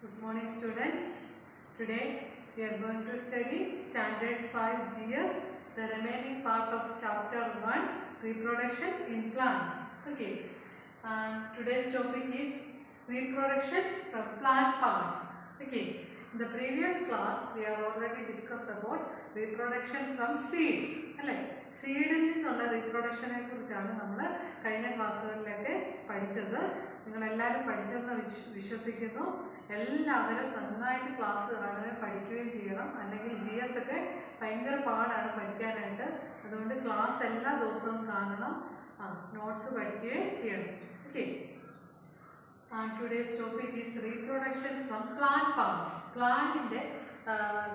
Good morning students. Today we are going to study Standard 5 GS, the remaining part of Chapter 1, Reproduction in Plants. Okay. Today's topic is reproduction from plant parts. Okay. In the previous class we have already discussed about reproduction from seeds. സീഡിൽ നിന്നുള്ള റീപ്രൊഡക്ഷനെ കുറിച്ചാണ് നമ്മൾ കഴിഞ്ഞ ക്ലാസ്സുകളിലൊക്കെ പഠിച്ചത്. നിങ്ങളെല്ലാവരും പഠിച്ചെന്ന് വിശ്വസിക്കുന്നു. എല്ലാവരും നന്നായിട്ട് class കാണുകയും പഠിക്കുകയും ചെയ്യണം. അല്ലെങ്കിൽ GS ഒക്കെ ഭയങ്കര പാടാണ് പഠിക്കാനായിട്ട്. അതുകൊണ്ട് ക്ലാസ് എല്ലാ ദിവസവും കാണണം, നോട്ട്സ് പഠിക്കുകയും ചെയ്യണം. Okay. Today's topic is reproduction from plant parts. പ്ലാന്റിൻ്റെ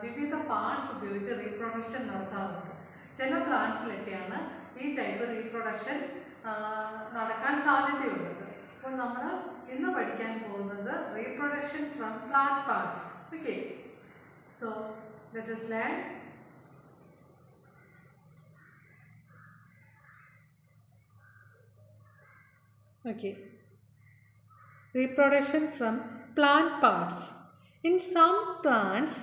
വിവിധ പാർട്സ് ഉപയോഗിച്ച് റീപ്രൊഡക്ഷൻ നടത്താറുണ്ട്. ചില പ്ലാന്റ്സിലൊക്കെയാണ് ഈ ടൈപ്പ് റീപ്രൊഡക്ഷൻ നടക്കാൻ സാധ്യതയുള്ളത്. അപ്പോൾ നമ്മൾ ഇന്ന് പഠിക്കാൻ പോകുന്നത് reproduction from plant parts. Okay, so let us learn. Okay, reproduction from plant parts. In some plants,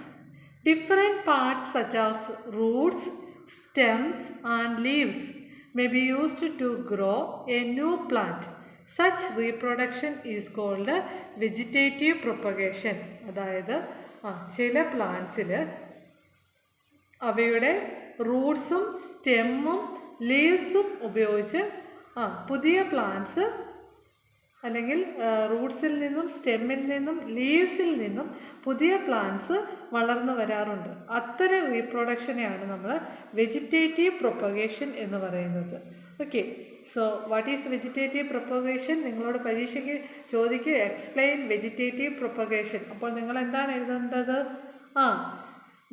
different parts such as roots, stems and leaves may be used to grow a new plant. Such reproduction is called vegetative propagation. അതായത് ചില പ്ലാന്റ്സിൽ അവയുടെ റൂട്ട്സും സ്റ്റെമ്മും ലീവ്സും ഉപയോഗിച്ച് പുതിയ plants അല്ലെങ്കിൽ റൂട്ട്സിൽ നിന്നും സ്റ്റെമ്മിൽ നിന്നും ലീവ്സിൽ നിന്നും പുതിയ പ്ലാന്റ്സ് വളർന്നു വരാറുണ്ട്. അത്തരം റീപ്രൊഡക്ഷനെയാണ് നമ്മൾ വെജിറ്റേറ്റീവ് പ്രൊപ്പഗേഷൻ എന്ന് പറയുന്നത്. Okay, so what is vegetative propagation? നിങ്ങളോട് പരീക്ഷയ്ക്ക് ചോദിക്കുക, എക്സ്പ്ലെയിൻ വെജിറ്റേറ്റീവ് പ്രൊപ്പഗേഷൻ. അപ്പോൾ നിങ്ങൾ എന്താണ് എഴുതേണ്ടത്?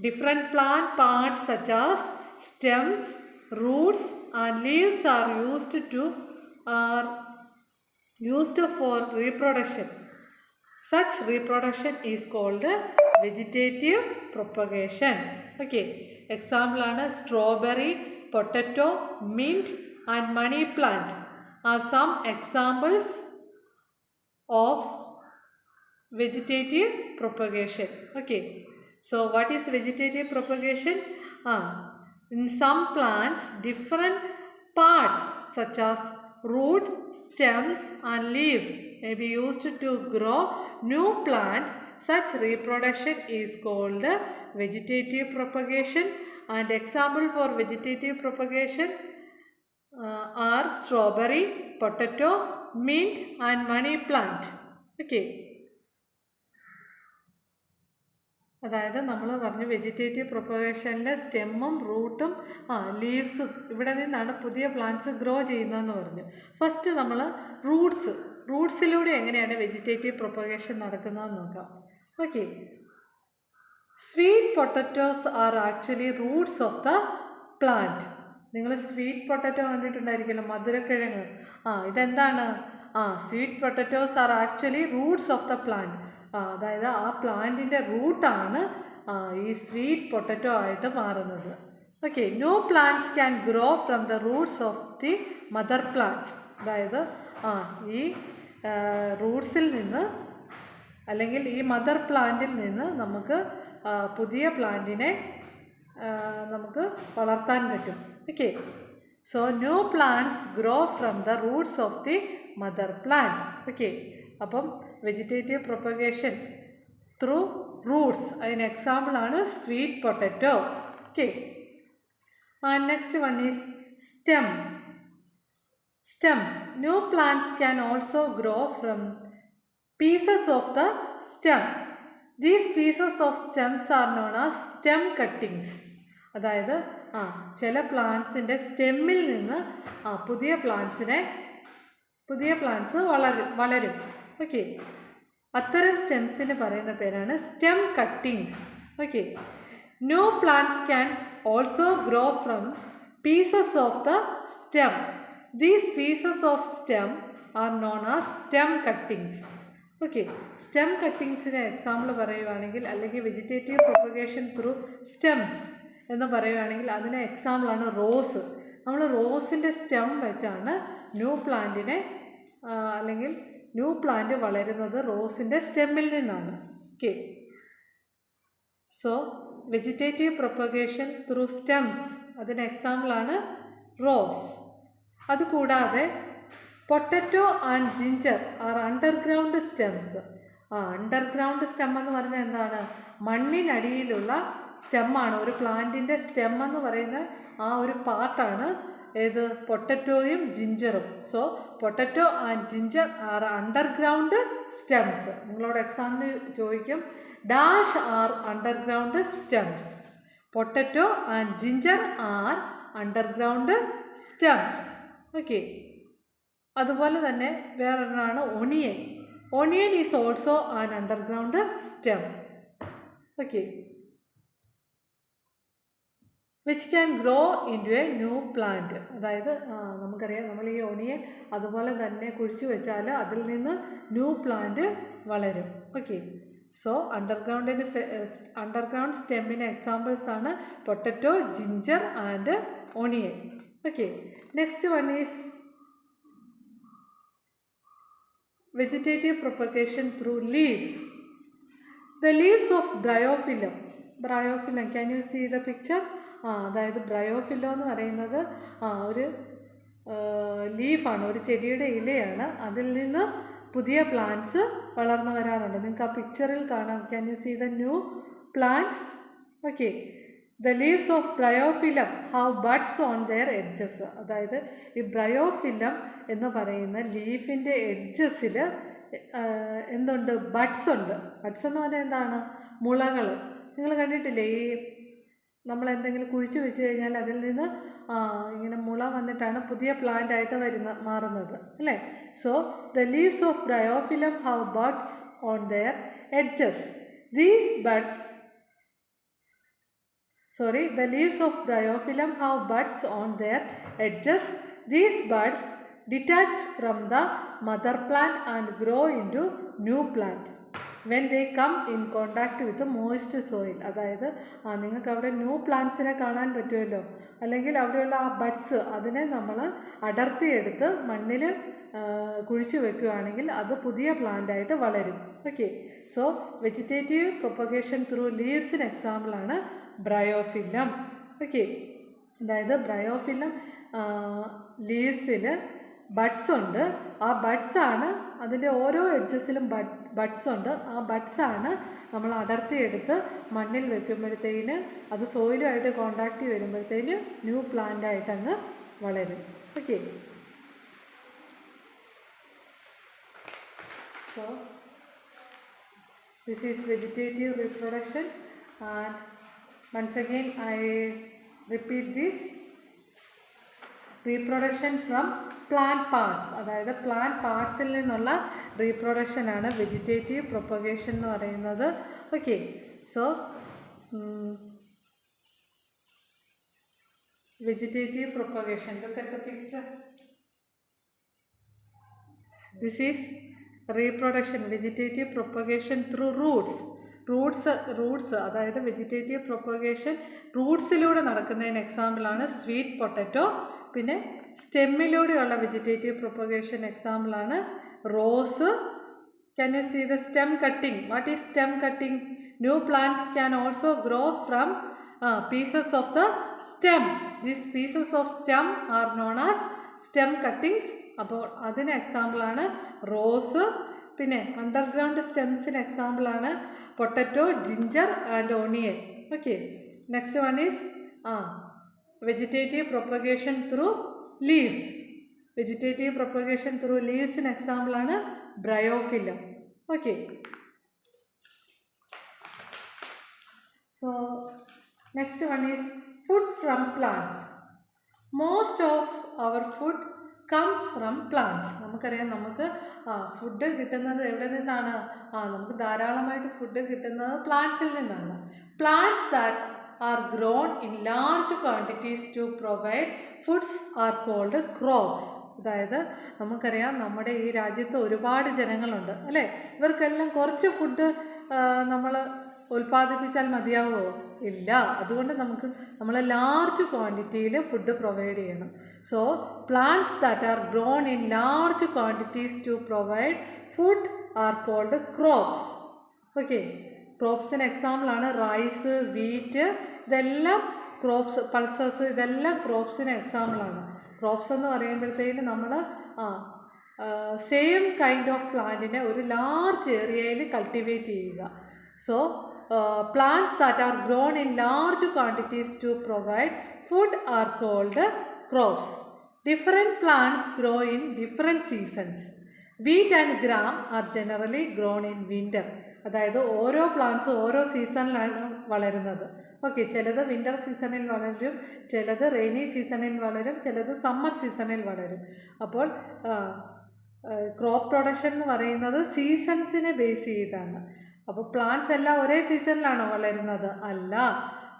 Different plant parts such as stems, Roots and leaves R used for reproduction. Such reproduction is called vegetative propagation. Okay, example ആണ് strawberry, potato, mint and money plant are some examples of vegetative propagation. Okay, so what is vegetative propagation? In some plants, different parts such as root, stems and leaves may be used to grow new plant. Such reproduction is called vegetative propagation. And example for vegetative propagation are strawberry, potato, mint and money plant. Okay, അതായത് നമ്മൾ പറഞ്ഞു vegetative പ്രൊപ്പഗേഷനിലെ സ്റ്റെമ്മും റൂട്ടും ലീവ്സും ഇവിടെ നിന്നാണ് പുതിയ plants grow ചെയ്യുന്നതെന്ന് പറഞ്ഞു. First നമ്മൾ റൂട്ട്സിലൂടെ എങ്ങനെയാണ് വെജിറ്റേറ്റീവ് പ്രൊപ്പഗേഷൻ നടക്കുന്നതെന്ന് നോക്കാം. Okay, sweet potatoes are actually Roots of the plant. നിങ്ങൾ സ്വീറ്റ് പൊട്ടറ്റോ കണ്ടിട്ടുണ്ടായിരിക്കുമല്ലോ, മധുരക്കിഴങ്ങ്. ഇതെന്താണ്? Sweet potatoes are actually Roots of the plant. അതായത് ആ പ്ലാന്റിൻ്റെ റൂട്ടാണ് ഈ സ്വീറ്റ് പൊട്ടറ്റോ ആയിട്ട് മാറുന്നത്. Okay, new plants can grow from the Roots of the mother plants. അതായത് ഈ റൂട്ട്സിൽ നിന്ന് അല്ലെങ്കിൽ ഈ മദർ പ്ലാന്റിൽ നിന്ന് നമുക്ക് പുതിയ പ്ലാന്റിനെ നമുക്ക് വളർത്താൻ പറ്റും. Okay, so new plants grow from the Roots of the mother plant. Okay, അപ്പം വെജിറ്റേറ്റീവ് പ്രൊപ്പഗേഷൻ ത്രൂ റൂട്ട്സ്, അതിന് എക്സാമ്പിൾ ആണ് sweet potato. Okay, next one is stems. New plants can also grow from pieces of the stem. These pieces of stems are known as stem cuttings. അതായത് ചില പ്ലാന്റ്സിൻ്റെ സ്റ്റെമ്മിൽ നിന്ന് പുതിയ plants വളരും. Okay, അത്തരം സ്റ്റെംസിന് പറയുന്ന പേരാണ് stem cuttings. Okay, new plants can also grow from pieces of the stem. These pieces of stem are known as stem cuttings. Okay, stem കട്ടിങ്സിന് എക്സാമ്പിൾ പറയുകയാണെങ്കിൽ അല്ലെങ്കിൽ വെജിറ്റേറ്റീവ് പ്രൊപ്പഗേഷൻ ത്രൂ സ്റ്റെംസ് എന്ന് പറയുകയാണെങ്കിൽ അതിന് എക്സാമ്പിളാണ് റോസ്. നമ്മൾ റോസിൻ്റെ സ്റ്റെം വെച്ചാണ് new പ്ലാന്റിനെ അല്ലെങ്കിൽ ന്യൂ പ്ലാന്റ് വളരുന്നത് റോസിൻ്റെ സ്റ്റെമ്മിൽ നിന്നാണ്. Okay. So, vegetative propagation through stems, അതിന് എക്സാമ്പിളാണ് റോസ്. അതുകൂടാതെ potato and ginger are underground stems. Underground stem എന്ന് പറഞ്ഞാൽ എന്താണ്? മണ്ണിനടിയിലുള്ള സ്റ്റെമ്മാണ്. ഒരു പ്ലാന്റിൻ്റെ സ്റ്റെം എന്ന് പറയുന്ന ആ ഒരു പാർട്ടാണ് ഏത്? പൊട്ടറ്റോയും ജിഞ്ചറും. So potato and ginger are underground stems. നിങ്ങളോട് എക്സാമിന് ചോദിക്കും dash are underground stems. Potato and ginger are underground stems. Okay. അതുപോലെ തന്നെ വേറൊരെണ്ണമാണ് onion. Onion is also an underground stem. Okay. Which can grow into a new plant. അതായത് നമുക്കറിയാം നമ്മൾ ഈ ഒണിയൻ അതുപോലെ തന്നെ കുഴിച്ചു വെച്ചാൽ അതിൽ നിന്ന് ന്യൂ പ്ലാന്റ് വളരും. ഓക്കെ. സോ അണ്ടർഗ്രൗണ്ട് സ്റ്റെമ്മിന് എക്സാമ്പിൾസ് ആണ് potato, ginger and onion. Okay. Next one is vegetative propagation through leaves. The leaves of bryophyllum. Bryophyllum, can you see the picture? അതായത് ബ്രയോഫില്ലം എന്ന് പറയുന്നത് ഒരു ലീഫാണ്, ഒരു ചെടിയുടെ ഇലയാണ്. അതിൽ നിന്ന് പുതിയ പ്ലാന്റ്സ് വളർന്നു വരാറുണ്ട്. നിങ്ങൾക്ക് ആ പിക്ചറിൽ കാണാം. Can you see the new plants? Okay. The leaves of bryophyllum have buds on their edges. അതായത് ഈ ബ്രയോഫില്ലം എന്ന് പറയുന്ന ലീഫിൻ്റെ എഡ്ജസിൽ എന്തുണ്ട്? ബഡ്സ് ഉണ്ട്. ബഡ്സ് എന്ന് പറഞ്ഞാൽ എന്താണ്? മുളകൾ. നിങ്ങൾ കണ്ടിട്ടില്ലേ? ഈ നമ്മളെന്തെങ്കിലും കുഴിച്ചു വെച്ച് കഴിഞ്ഞാൽ അതിൽ നിന്ന് ഇങ്ങനെ മുള വന്നിട്ടാണ് പുതിയ പ്ലാന്റ് ആയിട്ട് മാറുന്നത് അല്ലേ? So the leaves of bryophyllum have buds on their edges. The leaves of bryophyllum have buds on their edges. These buds detach from the mother plant and grow into new plant when they come in contact with the moist soil. അതായത് നിങ്ങൾക്ക് അവിടെ new പ്ലാന്റ്സിനെ കാണാൻ പറ്റുമല്ലോ, അല്ലെങ്കിൽ അവിടെയുള്ള ആ buds അതിനെ നമ്മൾ അടർത്തിയെടുത്ത് മണ്ണിൽ കുഴിച്ചു വെക്കുകയാണെങ്കിൽ അത് പുതിയ പ്ലാന്റായിട്ട് വളരും. Okay. So vegetative propagation through ലീവ്സിന് എക്സാമ്പിളാണ് ബ്രയോഫില്ലം. ഓക്കെ. അതായത് ബ്രയോഫില്ലം ലീവ്സിൽ ബഡ്സ് ഉണ്ട്. ആ ബഡ്സാണ് അതിൻ്റെ ഓരോ എഡ്ജസിലും ബഡ്സ് ഉണ്ട്. ആ ബഡ്സാണ് നമ്മൾ അടർത്തിയെടുത്ത് മണ്ണിൽ വെക്കുമ്പോഴത്തേന് അത് സോയിലുമായിട്ട് കോണ്ടാക്റ്റ് വരുമ്പോഴത്തേന് ന്യൂ പ്ലാന്റായിട്ട് അങ്ങ് വളരും. Okay. So this is vegetative reproduction. And once again I repeat this: reproduction from plant parts. അതായത് പ്ലാന്റ് പാർട്സിൽ നിന്നുള്ള റീപ്രൊഡക്ഷനാണ് വെജിറ്റേറ്റീവ് പ്രൊപ്പഗേഷൻ എന്ന് പറയുന്നത്. Okay. So vegetative propagation, look at the picture. This is reproduction, vegetative propagation through roots. Roots അതായത് vegetative propagation റൂട്ട്സിലൂടെ നടക്കുന്നതിന് എക്സാമ്പിളാണ് sweet potato. പിന്നെ സ്റ്റെമ്മിലൂടെയുള്ള വെജിറ്റേറ്റീവ് പ്രൊപ്പഗേഷൻ എക്സാമ്പിളാണ് rose. Can you see the stem cutting? What is stem cutting? New plants can also grow from pieces of the stem. These pieces of stem are known as stem cuttings. അപ്പോൾ അതിന് എക്സാമ്പിളാണ് rose. പിന്നെ underground സ്റ്റെംസിന് എക്സാമ്പിളാണ് potato, ginger and onion. Okay. Next one is vegetative propagation through leaves. Vegetative propagation through ലീവ്സിന് എക്സാമ്പിളാണ് bryophyllum. Okay. So next one is food from plants. Most of our food comes from plants. നമുക്കറിയാം നമുക്ക് food കിട്ടുന്നത് എവിടെ നിന്നാണ്? നമുക്ക് ധാരാളമായിട്ട് food കിട്ടുന്നത് പ്ലാന്റ്സിൽ നിന്നാണ്. Plants that are grown in large quantities to provide foods are called crops. അതായത് നമുക്കറിയാം നമ്മുടെ ഈ രാജ്യത്ത് ഒരുപാട് ജനങ്ങളുണ്ട് അല്ലേ? ഇവർക്കെല്ലാം കുറച്ച് ഫുഡ് നമ്മൾ ഉൽപ്പാദിപ്പിച്ചാൽ മതിയാവുമോ? ഇല്ല. അതുകൊണ്ട് നമ്മൾ ലാർജ് ക്വാണ്ടിറ്റിയിൽ ഫുഡ് പ്രൊവൈഡ് ചെയ്യണം. So plants that are grown in large quantities to provide food are called crops. Okay, ക്രോപ്സിന് എക്സാമ്പിളാണ് റൈസ്, വീറ്റ്, ഇതെല്ലാം ക്രോപ്സ്, പൾസസ്, ഇതെല്ലാം ക്രോപ്സിന് എക്സാമ്പിളാണ്. ക്രോപ്സ് എന്ന് പറയുമ്പോഴത്തേന് നമ്മൾ സെയിം കൈൻഡ് ഓഫ് പ്ലാന്റിനെ ഒരു ലാർജ് ഏരിയയിൽ കൾട്ടിവേറ്റ് ചെയ്യുക. So plants that are grown in large quantities to provide food are called crops. Different plants grow in different seasons. Wheat and gram are generally grown in winter. അതായത് ഓരോ പ്ലാന്റ്സും ഓരോ സീസണിലാണ് വളരുന്നത്. Okay, ചിലത് winter സീസണിൽ വളരും, ചിലത് rainy സീസണിൽ വളരും, ചിലത് സമ്മർ സീസണിൽ വളരും. അപ്പോൾ ക്രോപ്പ് പ്രൊഡക്ഷൻ എന്ന് പറയുന്നത് സീസൺസിനെ ബേസ് ചെയ്താണ്. അപ്പോൾ പ്ലാന്റ്സ് എല്ലാം ഒരേ സീസണിലാണോ വളരുന്നത്? അല്ല.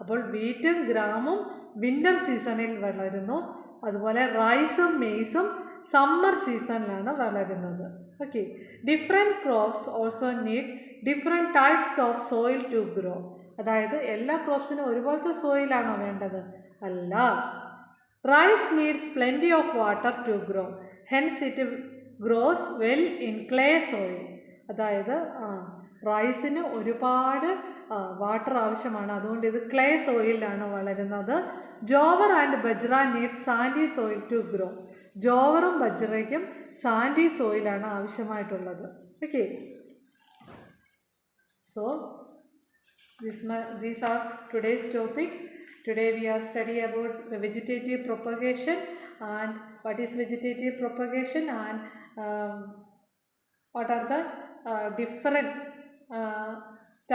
അപ്പോൾ വീറ്റും ഗ്രാമും വിൻ്റർ സീസണിൽ വളരുന്നു. അതുപോലെ റൈസും മെയ്സും സമ്മർ സീസണിലാണ് വളരുന്നത്. Okay, different crops also need different types of soil to grow. അതായത് എല്ലാ ക്രോപ്സിനും ഒരുപോലത്തെ സോയിലാണോ വേണ്ടത്? അല്ല. Rice needs plenty of water to grow, hence it grows well in clay soil. അതായത് റൈസിന് ഒരുപാട് വാട്ടർ ആവശ്യമാണ്, അതുകൊണ്ട് ഇത് ക്ലേ സോയിലാണ് വളരുന്നത്. Jowar and bajra need sandy soil to grow. ജോവറും ബജ്രയ്ക്കും സാൻഡി സോയിലാണ് ആവശ്യമായിട്ടുള്ളത്. Okay, so these are today's topic. Today we are studying about the vegetative propagation and what is vegetative propagation and what are the different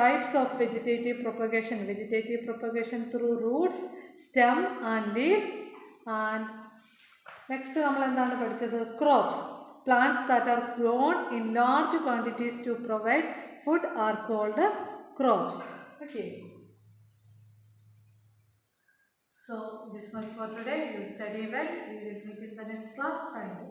types of vegetative propagation. Vegetative propagation through roots, stem and leaves. And next നമ്മൾ എന്താണ് പഠിച്ചത്? Crops. Plants that are grown in large quantities to provide food are called crops. Okay. So this much for today. You study well. We will meet in the next class. Thank you.